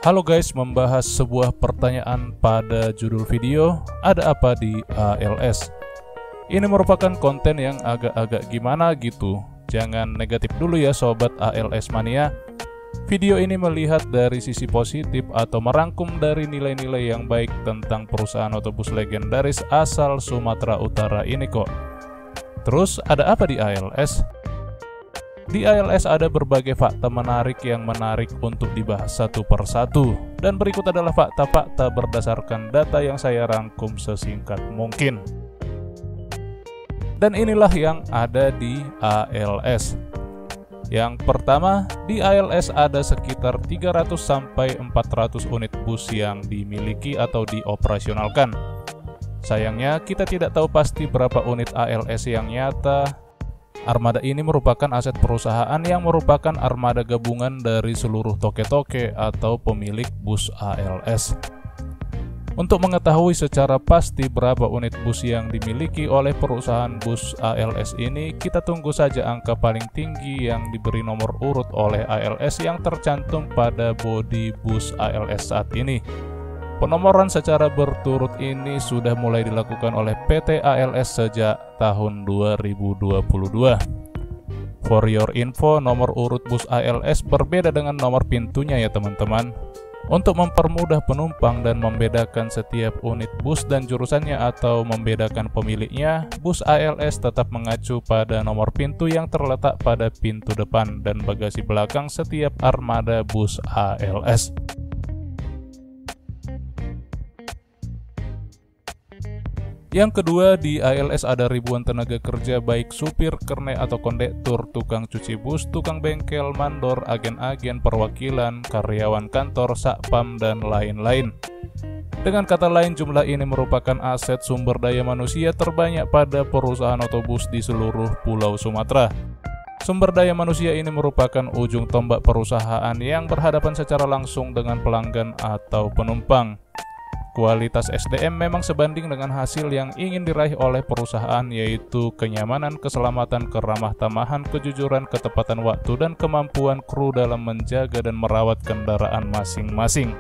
Halo guys, membahas sebuah pertanyaan pada judul video, ada apa di ALS? Ini merupakan konten yang agak-agak gimana gitu. Jangan negatif dulu ya sobat ALS mania. Video ini melihat dari sisi positif atau merangkum dari nilai-nilai yang baik tentang perusahaan otobus legendaris asal Sumatera Utara ini kok. Terus ada apa di ALS? Di ALS ada berbagai fakta menarik yang menarik untuk dibahas satu per satu. Dan berikut adalah fakta-fakta berdasarkan data yang saya rangkum sesingkat mungkin. Dan inilah yang ada di ALS. Yang pertama, di ALS ada sekitar 300 sampai 400 unit bus yang dimiliki atau dioperasionalkan. Sayangnya kita tidak tahu pasti berapa unit ALS yang nyata. Armada ini merupakan aset perusahaan yang merupakan armada gabungan dari seluruh toke-toke atau pemilik bus ALS. Untuk mengetahui secara pasti berapa unit bus yang dimiliki oleh perusahaan bus ALS ini, kita tunggu saja angka paling tinggi yang diberi nomor urut oleh ALS yang tercantum pada bodi bus ALS saat ini. Penomoran secara berturut ini sudah mulai dilakukan oleh PT ALS sejak tahun 2022. For your info, nomor urut bus ALS berbeda dengan nomor pintunya ya teman-teman. Untuk mempermudah penumpang dan membedakan setiap unit bus dan jurusannya atau membedakan pemiliknya, bus ALS tetap mengacu pada nomor pintu yang terletak pada pintu depan dan bagasi belakang setiap armada bus ALS. Yang kedua, di ALS ada ribuan tenaga kerja baik supir, kernet atau kondektur, tukang cuci bus, tukang bengkel, mandor, agen-agen, perwakilan, karyawan kantor, satpam, dan lain-lain. Dengan kata lain, jumlah ini merupakan aset sumber daya manusia terbanyak pada perusahaan otobus di seluruh Pulau Sumatera. Sumber daya manusia ini merupakan ujung tombak perusahaan yang berhadapan secara langsung dengan pelanggan atau penumpang. Kualitas SDM memang sebanding dengan hasil yang ingin diraih oleh perusahaan, yaitu kenyamanan, keselamatan, keramah tamahan, kejujuran, ketepatan waktu, dan kemampuan kru dalam menjaga dan merawat kendaraan masing-masing.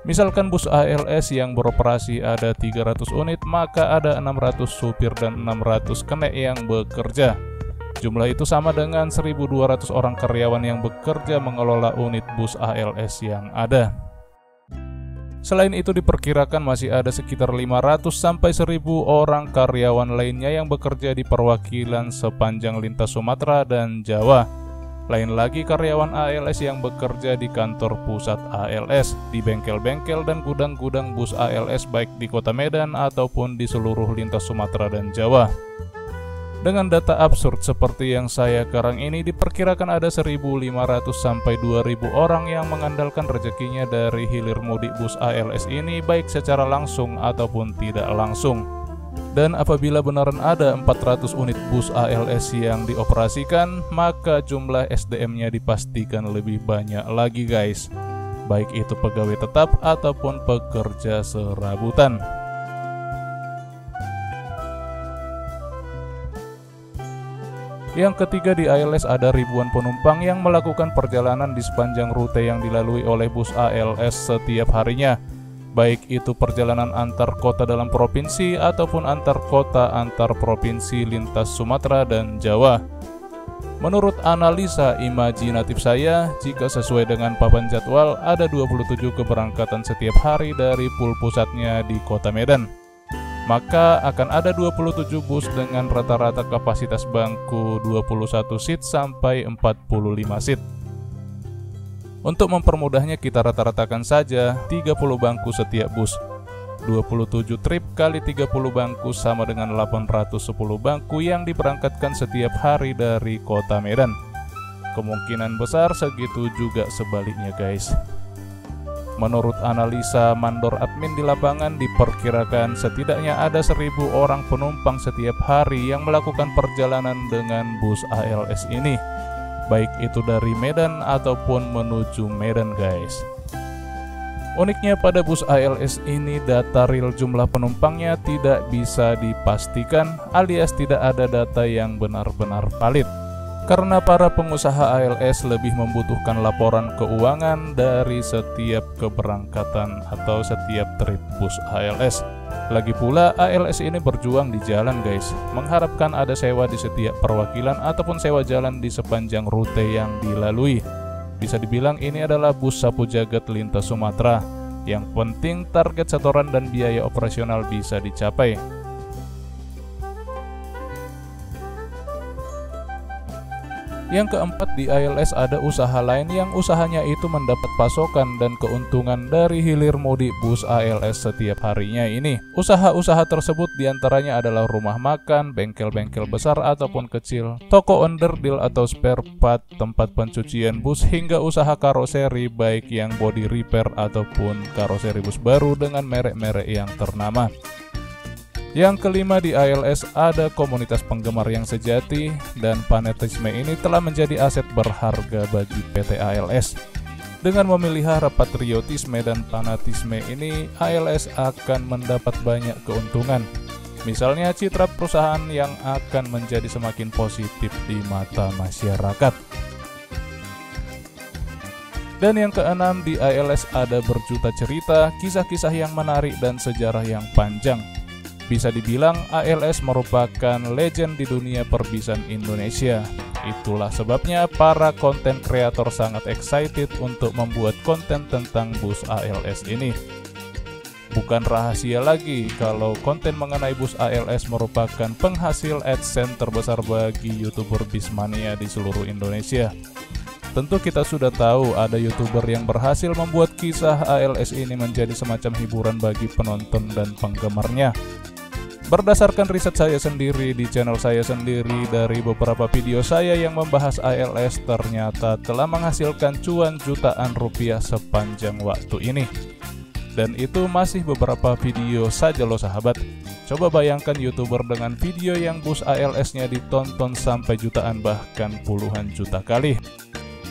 Misalkan bus ALS yang beroperasi ada 300 unit, maka ada 600 supir dan 600 kernet yang bekerja. Jumlah itu sama dengan 1.200 orang karyawan yang bekerja mengelola unit bus ALS yang ada. Selain itu diperkirakan masih ada sekitar 500 sampai 1.000 orang karyawan lainnya yang bekerja di perwakilan sepanjang lintas Sumatera dan Jawa. Lain lagi karyawan ALS yang bekerja di kantor pusat ALS, di bengkel-bengkel dan gudang-gudang bus ALS baik di Kota Medan ataupun di seluruh lintas Sumatera dan Jawa. Dengan data absurd seperti yang saya karang ini, diperkirakan ada 1.500 sampai 2.000 orang yang mengandalkan rezekinya dari hilir mudik bus ALS ini baik secara langsung ataupun tidak langsung. Dan apabila benaran ada 400 unit bus ALS yang dioperasikan, maka jumlah SDM-nya dipastikan lebih banyak lagi guys. Baik itu pegawai tetap ataupun pekerja serabutan. Yang ketiga, di ALS ada ribuan penumpang yang melakukan perjalanan di sepanjang rute yang dilalui oleh bus ALS setiap harinya, baik itu perjalanan antar kota dalam provinsi ataupun antar kota antar provinsi lintas Sumatera dan Jawa. Menurut analisa imajinatif saya, jika sesuai dengan papan jadwal, ada 27 keberangkatan setiap hari dari pool pusatnya di Kota Medan. Maka akan ada 27 bus dengan rata-rata kapasitas bangku 21 seat sampai 45 seat. Untuk mempermudahnya kita rata-ratakan saja 30 bangku setiap bus. 27 trip kali 30 bangku sama dengan 810 bangku yang diberangkatkan setiap hari dari Kota Medan. Kemungkinan besar segitu juga sebaliknya guys. Menurut analisa mandor admin di lapangan, diperkirakan setidaknya ada 1.000 orang penumpang setiap hari yang melakukan perjalanan dengan bus ALS ini, baik itu dari Medan ataupun menuju Medan guys. Uniknya pada bus ALS ini, data real jumlah penumpangnya tidak bisa dipastikan alias tidak ada data yang benar-benar valid. karena para pengusaha ALS lebih membutuhkan laporan keuangan dari setiap keberangkatan atau setiap trip bus ALS. Lagi pula ALS ini berjuang di jalan guys, mengharapkan ada sewa di setiap perwakilan ataupun sewa jalan di sepanjang rute yang dilalui. Bisa dibilang ini adalah bus sapu jagat lintas Sumatera. Yang penting target setoran dan biaya operasional bisa dicapai. Yang keempat, di ALS ada usaha lain yang usahanya itu mendapat pasokan dan keuntungan dari hilir mudik bus ALS setiap harinya ini. Usaha-usaha tersebut diantaranya adalah rumah makan, bengkel-bengkel besar ataupun kecil, toko onderdil atau spare part, tempat pencucian bus, hingga usaha karoseri baik yang body repair ataupun karoseri bus baru dengan merek-merek yang ternama. Yang kelima, di ALS ada komunitas penggemar yang sejati, dan fanatisme ini telah menjadi aset berharga bagi PT ALS. Dengan memelihara patriotisme dan fanatisme ini, ALS akan mendapat banyak keuntungan. Misalnya citra perusahaan yang akan menjadi semakin positif di mata masyarakat. Dan yang keenam, di ALS ada berjuta cerita, kisah-kisah yang menarik dan sejarah yang panjang. Bisa dibilang ALS merupakan legend di dunia perbisan Indonesia. Itulah sebabnya para konten kreator sangat excited untuk membuat konten tentang bus ALS ini. Bukan rahasia lagi kalau konten mengenai bus ALS merupakan penghasil AdSense terbesar bagi YouTuber Bismania di seluruh Indonesia. Tentu kita sudah tahu ada YouTuber yang berhasil membuat kisah ALS ini menjadi semacam hiburan bagi penonton dan penggemarnya. Berdasarkan riset saya sendiri di channel saya sendiri, dari beberapa video saya yang membahas ALS ternyata telah menghasilkan cuan jutaan rupiah sepanjang waktu ini. Dan itu masih beberapa video saja loh sahabat. Coba bayangkan YouTuber dengan video yang bus ALS-nya ditonton sampai jutaan bahkan puluhan juta kali.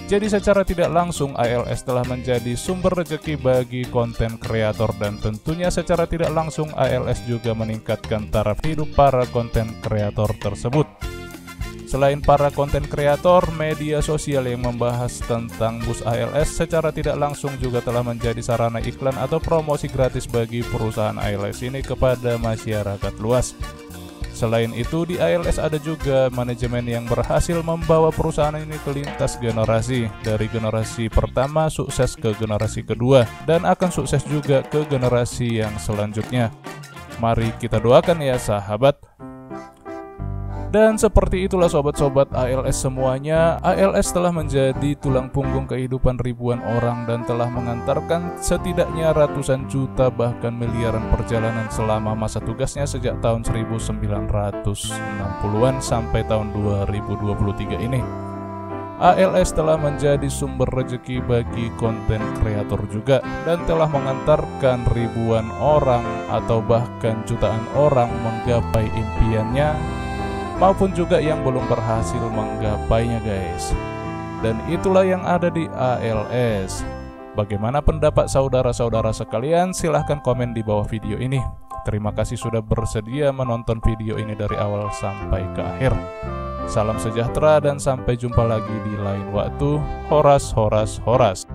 Jadi secara tidak langsung ALS telah menjadi sumber rezeki bagi konten kreator, dan tentunya secara tidak langsung ALS juga meningkatkan taraf hidup para konten kreator tersebut. Selain para konten kreator, media sosial yang membahas tentang bus ALS secara tidak langsung juga telah menjadi sarana iklan atau promosi gratis bagi perusahaan ALS ini kepada masyarakat luas. Selain itu, di ALS ada juga manajemen yang berhasil membawa perusahaan ini ke lintas generasi, dari generasi pertama sukses ke generasi kedua, dan akan sukses juga ke generasi yang selanjutnya. Mari kita doakan ya sahabat. Dan seperti itulah sobat-sobat ALS semuanya, ALS telah menjadi tulang punggung kehidupan ribuan orang dan telah mengantarkan setidaknya ratusan juta bahkan miliaran perjalanan selama masa tugasnya sejak tahun 1960-an sampai tahun 2023 ini. ALS telah menjadi sumber rezeki bagi konten kreator juga, dan telah mengantarkan ribuan orang atau bahkan jutaan orang menggapai impiannya, maupun juga yang belum berhasil menggapainya guys. Dan itulah yang ada di ALS. Bagaimana pendapat saudara-saudara sekalian? Silahkan komen di bawah video ini. Terima kasih sudah bersedia menonton video ini dari awal sampai ke akhir. Salam sejahtera dan sampai jumpa lagi di lain waktu. Horas, horas, horas.